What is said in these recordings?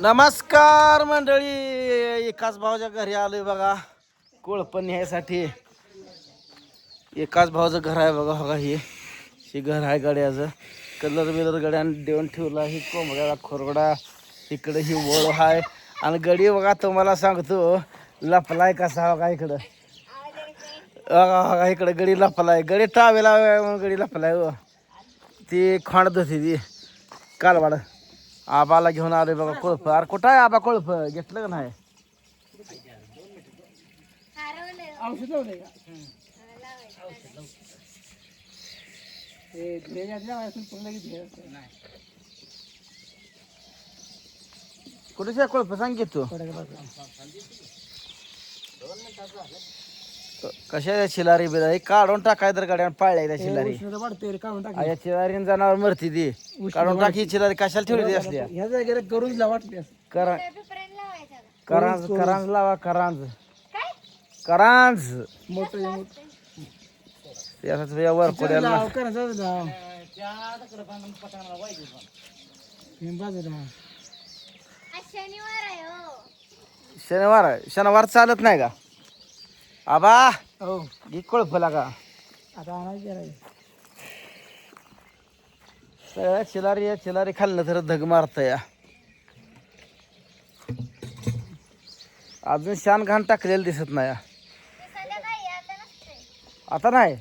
नमस्कार मंडळी, एकाच भावाच्या घरी आलोय बघा कोळपण न्यायसाठी. एकाच भावाचं घर आहे बघा. बघा हे घर आहे गड्याचं. कलर बिलर गड्यानं देऊन ठेवला. ही कोंबड्याला खोरगडा, इकडे ही वळ आहे. आणि गडी बघा तुम्हाला सांगतो लपलाय कसा बघा इकडं. बघा बघा इकडं गडी लपलाय. गडी टावेला म्हणून गडी लपलाय हो. ती खोंड होती ती कालवाड. आबाला घेऊन आलोय बघा कोळप. अरे कुठं आहे आबा कोळप? घेतलं का नाही? कुठे कोळप सांग घेतो. कशा शिलारी बिलारी काढून टाकाय तर गाड्या पाळल्या त्या शिलारी. या चिलारीन जनावर मरती ती. काढून टाकी चिलारी कशाला ठेवली असल्या करांज करांज लावा. करांज करांज वर कोड्याला शनिवार चालत नाही का आबा? हो कोळपला का आता सगळ्या चिलारी खाल्लं तर धग मारत या. अजून शान घाण टाकलेलं दिसत नाही. आता नाही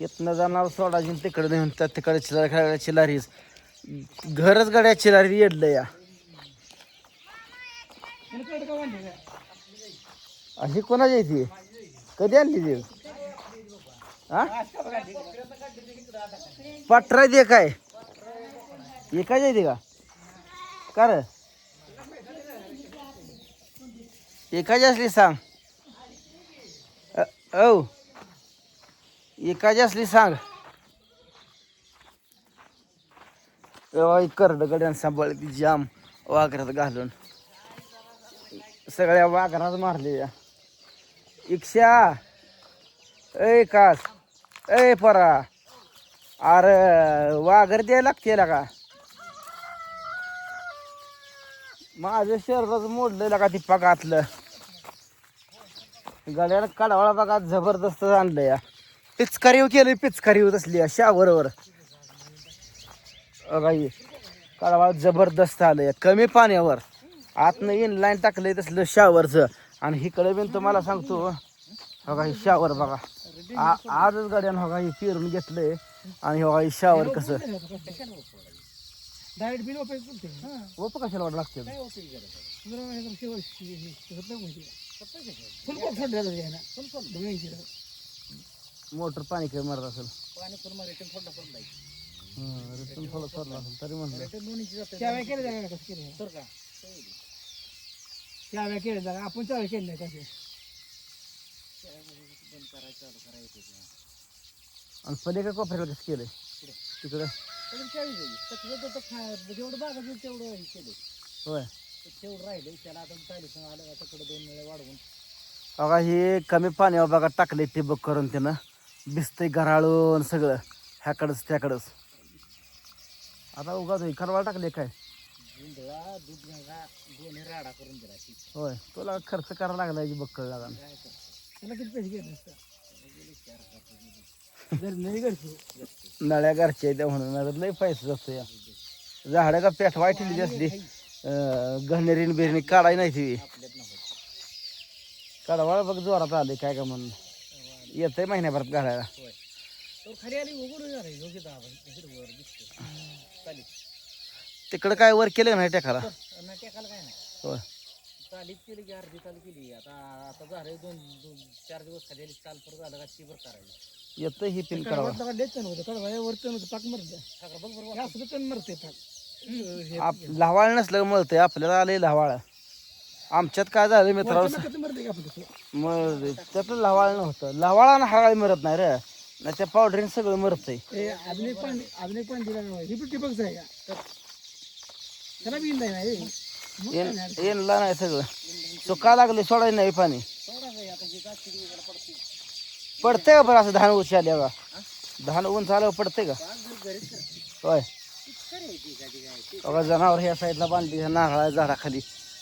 इथनं जाणार सोडायची तिकडे नेऊन त्या तिकडे चिलारी खायला. चिलारीच घरच गड्या चिलारी येडलं या. अशी कोणाची येते? कधी आणली ती? हा पटराय दे काय एकाच येते का? कर एकाची असली सांग. औ एकाची असली सांग. करड गड्यान सांभाळ ती जाम वाघरात घालून सगळ्या वाघरात मारले या. इक्षा ए कास ए परा अरे वाघर द्यायला लागते का? माझं शरीराचं मोडलेलं का ती पगातलं गड्यानं काढवाळा बघा जबरदस्त आणलं या. पिचकारीव केलं पिचकारीव तसली या शावरवर बघा. काढवाळा जबरदस्त आलं या कमी पाण्यावर. आतनं इन लाईन टाकलंय तसलं शावरचं. आणि हिकडे बिन तुम्हाला सांगतो बघा ही शावर बघा. आजच गाड्यानं बघा हे फिरून घेतलंय. आणि बघा ही शावर कसं ओप कशाला वाट लागते. मोटर पाणी काही मारत असेल. रिटर्न थोडं सोडलं असेल तरी म्हणलं आपण चावी केली नाही कसे. आणि पलीकडे कोपऱ्याला कसं केलंय तिकडं जेवढं बागा तेवढं केलं होय. तेवढं राहिलं त्याला आता चालू आलं तिकडे 2 वेळा वाढवून बघा. हे कमी पाण्यावर बघा टाकले टिबक करून त्यानं भिजतंय घराळून सगळं ह्याकडंच त्याकडंच. आता उगाच खरवाळ टाकले काय राडा करून दिला होय. तुला खर्च करायला लागला की बक्कळ लागा. त्याला किती पैसे घेत नळ्या घरच्या त्या म्हणून लय पैसे जातो या. झाडं का पेठ वाईटली असली घनेरीन बिरणी काढाय नाही ती काढवाळ बघ जोरात आले काय का म्हणून येतंय महिन्याभरात घालायला. तिकडं काय वर केलं नाही टेकाला होय. चालीच केली की अर्धी चाल केली. आता झालं 2-4 दिवस खाली चाल परत झालं का ती बरं करायची. येतं ही पिन करावं लहावाळ नसलं मळतंय आपल्याला आलंय लहावाळ. आमच्यात काय झालं मित्रांनो मग त्यातलं लहावाळ नव्हतं. लहावाळा हराळी मरत नाही रे. नाही त्या पावडरीने सगळं मरतंय. येणला नाही सगळं चुका लागले सोडायला नाही पाणी. पडतंय का बरं असं धान उंच आल्या का धान उंच आल्यावर पडतंय का होय बघा जनावर ह्या साईडला बांधली ह्या नारळा झाडाखाली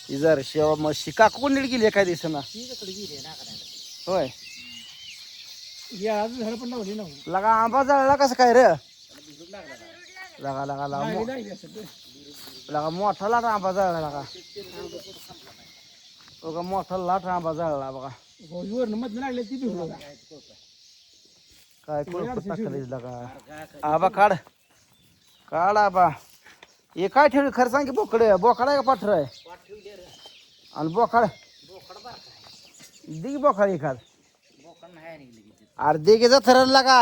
ही जर शेवा मग शिका कोण नीट गेली काय दिसना होय झाड पण लावली ना लगा आंबा जळला कसं काय रे लगा लगा लगा लगा मोठा लाट आंबा जळला लगा बघा मोठा लाट आंबा जळला बघा मधून लागले ती भिवलं काय कुठं टाकलीस लगा आबा काढ काढ आबा हे काय ठेवली खरं सांग की बोकडे बोकाड आहे का पाठर आहे आणि बोकाड दिग बोकाड एखाद अरे दिगेचा थरायला लागा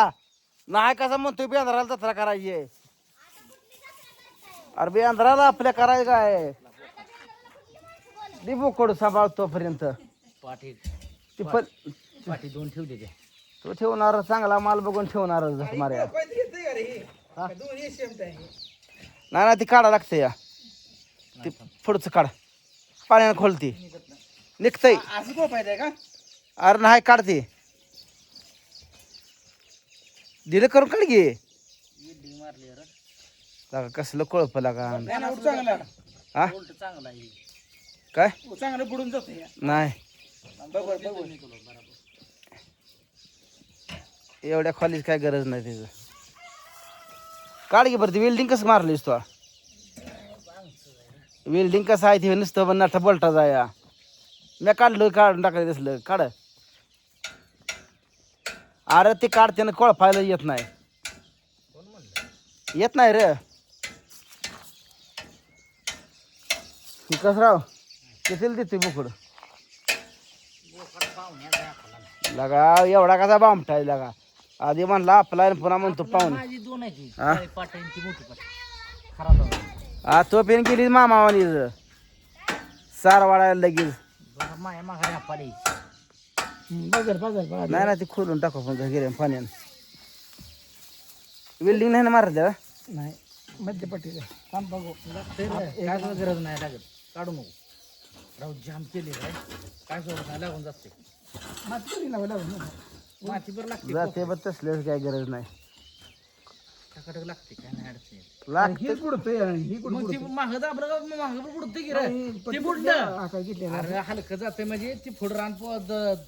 नाही कसा म्हणतोय बेंद्राला जत्रा करायची आहे अरे बेंद्राला आपल्या करायचं काय दे बोकड सांभाळ तोपर्यंत ती पण पाठी दोन ठेवले ते तो ठेवणार चांगला माल बघून ठेवणार झक मार्या नाही ना ती काढा लागते या ती पुढचं काढ पाण्यानं खोलती निघतंय असं तो पाहिजे का अरे नाही काढते दिलं करून काढ घे लागा कसलं कोळप लागा हा काय चांगलं बुडून जातं नाही एवढ्या खोलीच काय गरज नाही त्याचं काढ घे बरं ती वेल्डिंग कसं मारलीस तू वेल्डिंग कसं आहे ते नुसतं पण नटा बोलटा जाया मी काढलं काढून टाकायचं दिसलं काढ अरे ते काढते कोळफायला येत नाही येत नाही रे कसं राव कितीला देते बोकड लगा एवढा कसा बामटाय लगा आधी म्हणला आपला आणि पुन्हा म्हणतो पाहुणे दोन हा? पाट्यांची मोठी पाट खराब हा तो पेन केली मामावानी सार वाढायला लगेच माया माघारी पाडी बाजार बाजार नाही ना ती खोलून टाकू पण गिरे पाण्यानं वेल्डिंग नाही ना मारत त्याला नाही मध्य पट्टी काम बघू काय गरज नाही लागत काढू नको राहू जाम केले काय सोडत नाही लागून जाते माती बरं लागते जाते बघ तसल्याच काय गरज नाही टकाटक लागते काय नाही अडचण लागते माग दाबलं माग बुडते की रे ते बुडलं अरे हलकं जाते म्हणजे ती फुड रान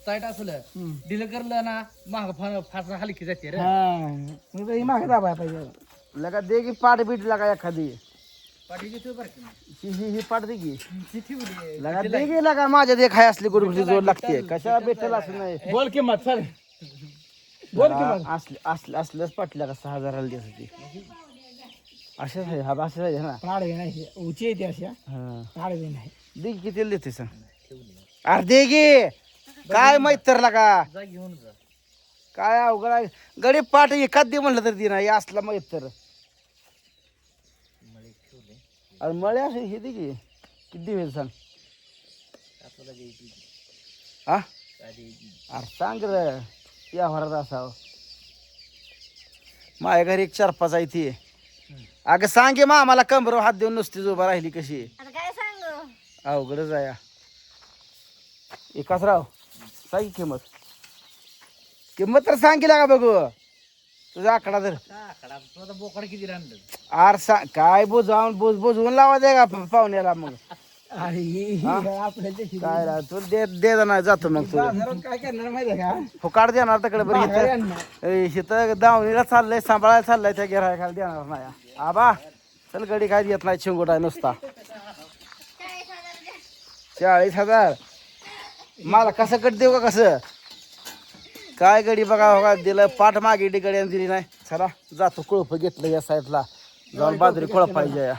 टाईट असलं दिलं करलं ना माग फास हलकी जाते रे माग दाबाय पाहिजे लगा दे की पाठ बीट लागा एखादी पाठीची ठेव बरं की ही पाठ दे की ती ठेवली लगा दे की लगा माझ्या दे खाय असली गुडगुडी जोड लागते कशा भेटेल असं नाही बोल किंमत चल बोल किंमत असल्याच पाटल्या का 6,000 दिवस होती असेच आहे हा असेच आहे ना पाडवे नाही उची येते अशा हा पाडवे नाही दे की किती देते सांग अरे दे गे काय माहित तर लगा जा घेऊन जा काय अवघड आहे गडी पाठ एकाच दे म्हणलं तर ती नाही असला माहित तर अरे मळे असे हे दे की किती दिवे सांग हा अरे सांग र या भरात असावं माझ्या घरी एक 4-5 आहे ती अगं सांगे मा आम्हाला कंबरवर हात देऊन नुसतीच उभा राहिली कशी काय सांगू अवघडच आहे एकाच राव सांग किंमत किंमत तर सांग केला का बघू तुझा आकडा तर बोकड किती राहिलं आर सांग काय बोजवून लावा दे का पाहुण्याला मग आपल्याला काय राव तू दे ना जातो मग तू काय करणार माहिती का फुकाड देणार तिकडे बरं इथं दावणीला चाललंय सांभाळायला चाललंय त्या गिरायकाला देणार नाही आबा चल गडी काय देत नाही चिंगोट आहे नुसता 40,000 मला कसं कट देऊ का कसं काय गडी बघा बघा दिलं पाठ मागे गड्याने दिली नाही चला जातो कोळप घेतलं या साईडला जाऊन बाजरी कोळप पाहिजे या